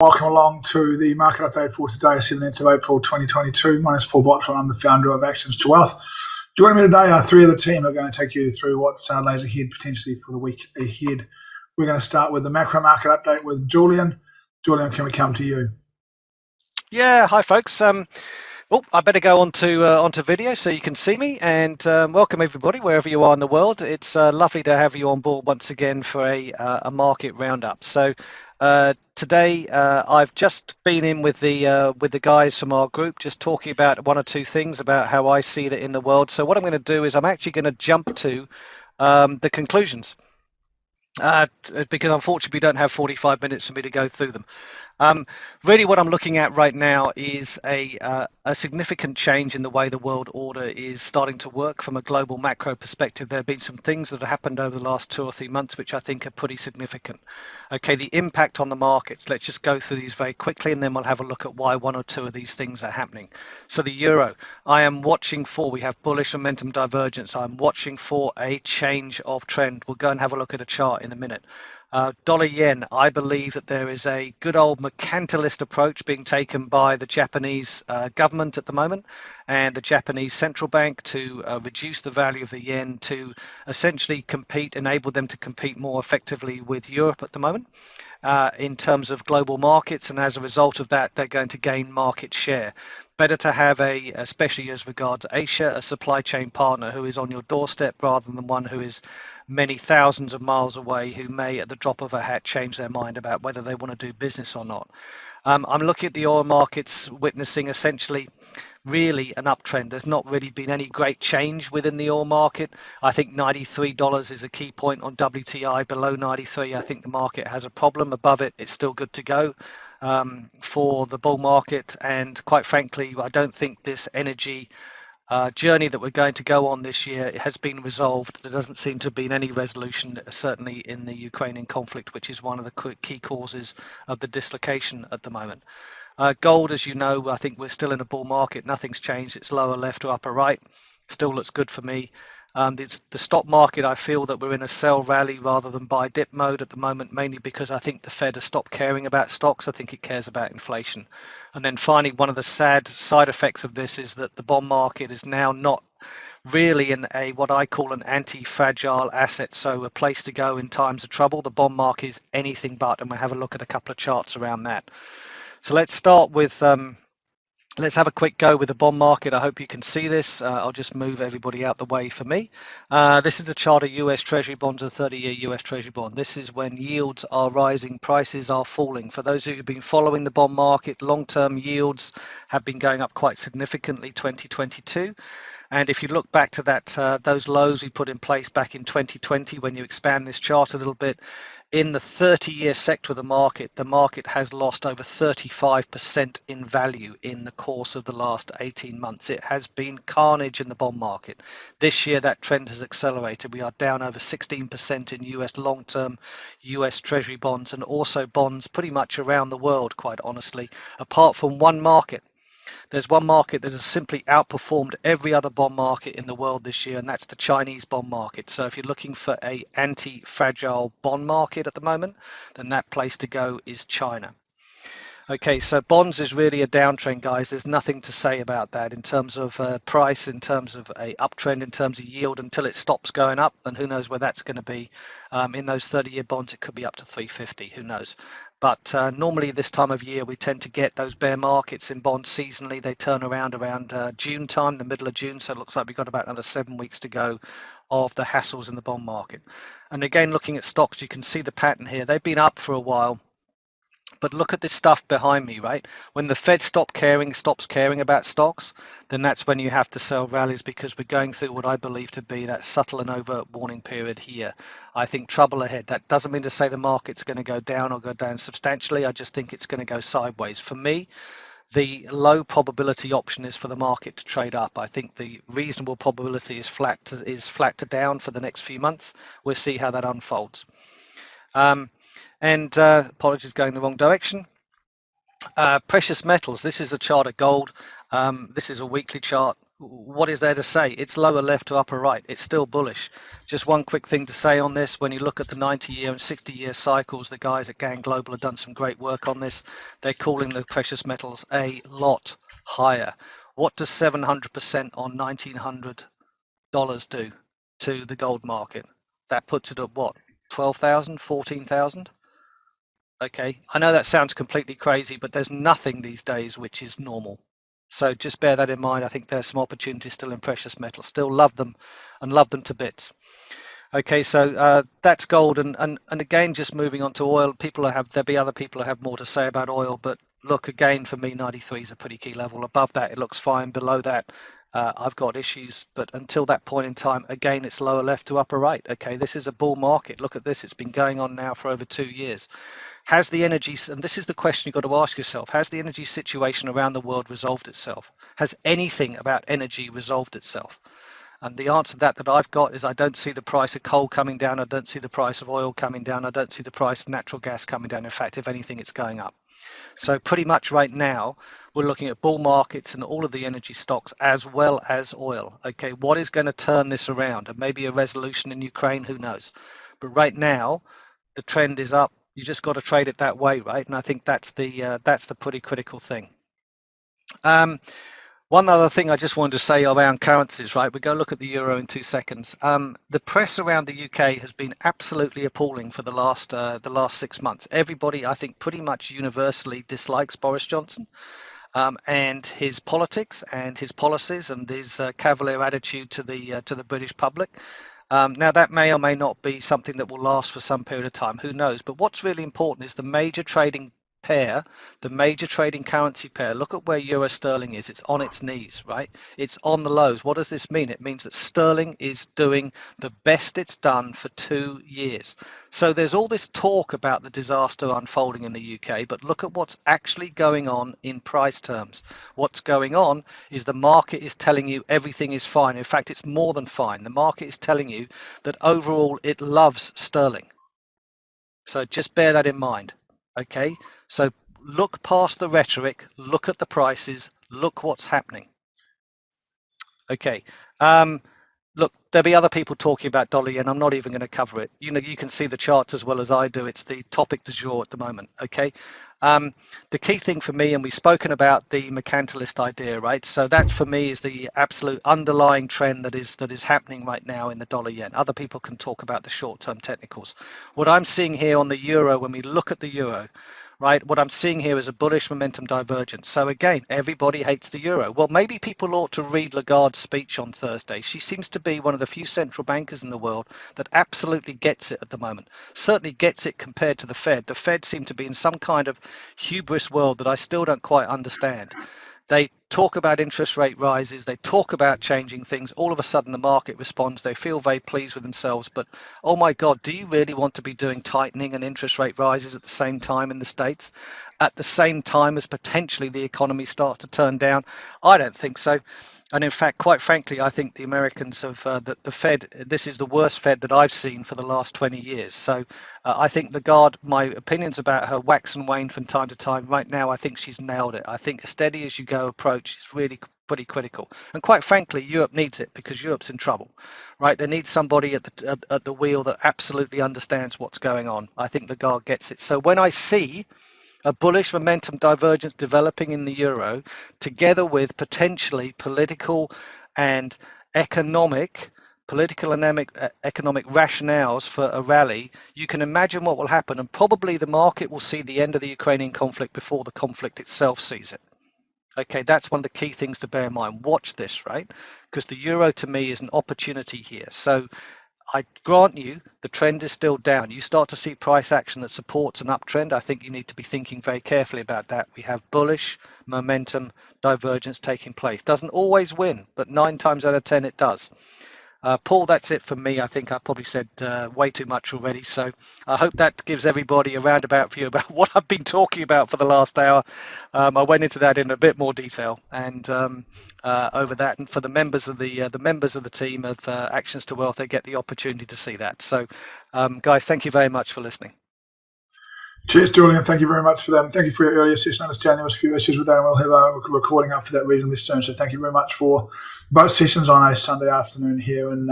Welcome along to the market update for today, 17th of April 2022. My name is Paul B, and I'm the founder of Actions to Wealth. Joining me today are three of the team who are going to take you through what lays ahead potentially for the week ahead. We're going to start with the macro market update with Julian. Julian, can we come to you? Yeah, hi folks. I better go onto video so you can see me, and welcome everybody wherever you are in the world. It's lovely to have you on board once again for a market roundup. So today I've just been in with the guys from our group, just talking about one or two things about how I see that in the world. So what I'm going to do is I'm actually going to jump to the conclusions, because unfortunately we don't have 45 minutes for me to go through them. Really what I'm looking at right now is a significant change in the way the world order is starting to work from a global macro perspective. There have been some things that have happened over the last 2 or 3 months which I think are pretty significant. Okay, the impact on the markets. Let's just go through these very quickly, and then we'll have a look at why one or two of these things are happening. So the euro, I am watching for, we have bullish momentum divergence. I'm watching for a change of trend. We'll go and have a look at a chart in a minute. Dollar yen, I believe that there is a good old mercantilist approach being taken by the Japanese government at the moment and the Japanese central bank to reduce the value of the yen to essentially enable them to compete more effectively with Europe at the moment in terms of global markets, and as a result of that they're going to gain market share. Better to have especially as regards Asia, a supply chain partner who is on your doorstep rather than one who is many thousands of miles away, who may at the drop of a hat change their mind about whether they want to do business or not. I'm looking at the oil markets witnessing essentially really an uptrend. There's not really been any great change within the oil market. I think $93 is a key point on WTI. Below 93, I think the market has a problem. Above it, it's still good to go for the bull market. And quite frankly, I don't think this energy journey that we're going to go on this year has been resolved. There doesn't seem to have been any resolution, certainly in the Ukrainian conflict, which is one of the key causes of the dislocation at the moment. Gold, as you know, I think we're still in a bull market. Nothing's changed. It's lower left or upper right. Still looks good for me. The stock market, I feel that we're in a sell rally rather than buy dip mode at the moment, mainly because I think the Fed has stopped caring about stocks. I think it cares about inflation. And then finally, one of the sad side effects of this is that the bond market is now not really in what I call an anti-fragile asset, so a place to go in times of trouble. The bond market is anything but, and we'll have a look at a couple of charts around that. So let's start with let's have a quick go with the bond market. I hope you can see this. I'll just move everybody out the way for me. This is a chart of US Treasury bonds, a 30-year US Treasury bond. This is when yields are rising, prices are falling. For those of you who've been following the bond market, long-term yields have been going up quite significantly 2022. And if you look back to that, those lows we put in place back in 2020, when you expand this chart a little bit, in the 30-year sector of the market has lost over 35% in value in the course of the last 18 months. It has been carnage in the bond market. This year, that trend has accelerated. We are down over 16% in US long-term US Treasury bonds, and also bonds pretty much around the world, quite honestly, apart from one market. There's one market that has simply outperformed every other bond market in the world this year, and that's the Chinese bond market. So if you're looking for an anti-fragile bond market at the moment, then that place to go is China. Okay, so bonds is really a downtrend, guys. There's nothing to say about that in terms of price, in terms of a uptrend, in terms of yield, until it stops going up, and who knows where that's going to be. In those 30-year bonds, it could be up to 350, who knows. But normally this time of year, we tend to get those bear markets in bonds seasonally. They turn around June time, the middle of June, so it looks like we've got about another 7 weeks to go of the hassles in the bond market. And again, looking at stocks, you can see the pattern here. They've been up for a while. But look at this stuff behind me, right? When the Fed stops caring about stocks, then that's when you have to sell rallies, because we're going through what I believe to be that subtle and overt warning period here. I think trouble ahead. That doesn't mean to say the market's going to go down or go down substantially. I just think it's going to go sideways. For me, the low probability option is for the market to trade up. I think the reasonable probability is flat to down for the next few months. We'll see how that unfolds. Apologies, going the wrong direction. Precious metals. This is a chart of gold. This is a weekly chart. what is there to say? It's lower left to upper right. It's still bullish. Just one quick thing to say on this. When you look at the 90-year and 60-year cycles, the guys at Gang Global have done some great work on this. They're calling the precious metals a lot higher. What does 700% on $1,900 do to the gold market? That puts it at what? 12,000, 14,000? Okay, I know that sounds completely crazy, but there's nothing these days which is normal. So just bear that in mind. I think there's some opportunities still in precious metals. Still love them and love them to bits. Okay, so that's gold, and again, just moving on to oil. There'll be other people who have more to say about oil, but look, again, for me, 93 is a pretty key level. Above that, it looks fine. Below that, I've got issues, but until that point in time, again, it's lower left to upper right. Okay, this is a bull market. Look at this. It's been going on now for over 2 years. Has the energy, and this is the question you've got to ask yourself, has the energy situation around the world resolved itself? Has anything about energy resolved itself? And the answer to that I've got is I don't see the price of coal coming down. I don't see the price of oil coming down. I don't see the price of natural gas coming down. In fact, if anything, it's going up. So pretty much right now, we're looking at bull markets and all of the energy stocks as well as oil. Okay, what is going to turn this around? And maybe a resolution in Ukraine, who knows? But right now, the trend is up. You just got to trade it that way, right? And I think that's the pretty critical thing. One other thing I just wanted to say around currencies, right? We go look at the euro in 2 seconds. The press around the UK has been absolutely appalling for the last 6 months. Everybody, I think, pretty much universally dislikes Boris Johnson and his politics and his policies and his cavalier attitude to the British public. Now, that may or may not be something that will last for some period of time. Who knows? But what's really important is the major trading pair, the major trading currency pair. Look at where euro sterling is. It's on its knees, right? It's on the lows. What does this mean? It means that sterling is doing the best it's done for 2 years. So there's all this talk about the disaster unfolding in the UK, but look at what's actually going on in price terms. What's going on is the market is telling you everything is fine. In fact, it's more than fine. The market is telling you that overall it loves sterling. So just bear that in mind. Okay, so look past the rhetoric, look at the prices, look what's happening. Okay, look, there'll be other people talking about dollar yen. I'm not even going to cover it. You know, you can see the charts as well as I do. It's the topic du jour at the moment. Okay, the key thing for me, and we've spoken about the mercantilist idea, right? So that for me is the absolute underlying trend that is happening right now in the dollar yen. Other people can talk about the short-term technicals. What I'm seeing here on the euro, when we look at the euro, right, what I'm seeing here is a bullish momentum divergence. So again, everybody hates the euro. Well, maybe people ought to read Lagarde's speech on Thursday. She seems to be one of the few central bankers in the world that absolutely gets it at the moment. Certainly gets it compared to the Fed. The Fed seem to be in some kind of hubris world that I still don't quite understand. They talk about interest rate rises, they talk about changing things. All of a sudden, the market responds. They feel very pleased with themselves. But, oh my God, do you really want to be doing tightening and interest rate rises at the same time in the States? At the same time as potentially the economy starts to turn down? I don't think so. And in fact, quite frankly, I think the Americans have, the Fed, this is the worst Fed that I've seen for the last 20 years. So I think Lagarde, my opinions about her wax and wane from time to time, right now, I think she's nailed it. I think a steady as you go approach is really pretty critical. And quite frankly, Europe needs it because Europe's in trouble, right? They need somebody at the wheel that absolutely understands what's going on. I think Lagarde gets it. So when I see a bullish momentum divergence developing in the euro, together with potentially political and economic rationales for a rally, you can imagine what will happen, and probably the market will see the end of the Ukrainian conflict before the conflict itself sees it. Okay, that's one of the key things to bear in mind. Watch this, right? Because the euro to me is an opportunity here. So I grant you the trend is still down. You start to see price action that supports an uptrend. I think you need to be thinking very carefully about that. We have bullish momentum divergence taking place. Doesn't always win, but 9 times out of 10 it does. Paul, that's it for me. I think I probably said way too much already. So I hope that gives everybody a roundabout view about what I've been talking about for the last hour. I went into that in a bit more detail, and over that, and for the members of the team of Actions to Wealth, they get the opportunity to see that. So, guys, thank you very much for listening. Cheers, Julian. Thank you very much for that. And thank you for your earlier session. I understand there was a few issues with that, and we'll have a recording up for that reasonably soon. So thank you very much for both sessions on a Sunday afternoon here in